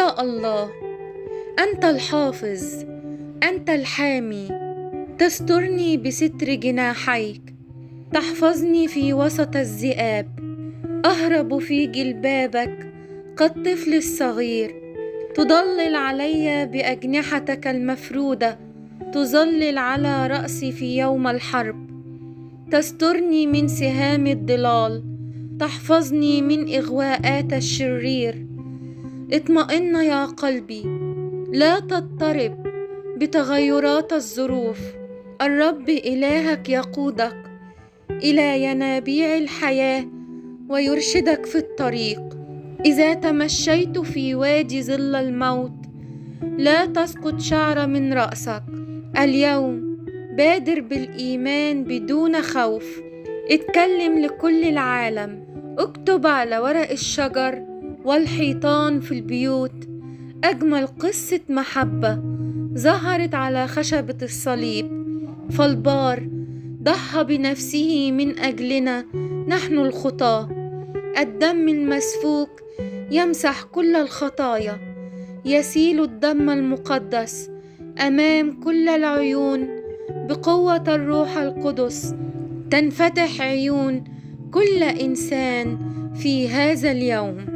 يا الله، أنت الحافظ، أنت الحامي، تسترني بستر جناحيك، تحفظني في وسط الذئاب، أهرب في جلبابك كالطفل الصغير، تضلل علي بأجنحتك المفرودة، تظلل على رأسي في يوم الحرب، تسترني من سهام الضلال، تحفظني من إغواءات الشرير. اطمئن يا قلبي، لا تضطرب بتغيرات الظروف، الرب إلهك يقودك إلى ينابيع الحياة ويرشدك في الطريق. إذا تمشيت في وادي ظل الموت لا تسقط شعرة من رأسك. اليوم بادر بالإيمان بدون خوف، اتكلم لكل العالم، اكتب على ورق الشجر والحيطان في البيوت أجمل قصة محبة ظهرت على خشبة الصليب، فالبار ضحى بنفسه من أجلنا نحن الخطاة. الدم المسفوك يمسح كل الخطايا، يسيل الدم المقدس أمام كل العيون. بقوة الروح القدس تنفتح عيون كل إنسان في هذا اليوم.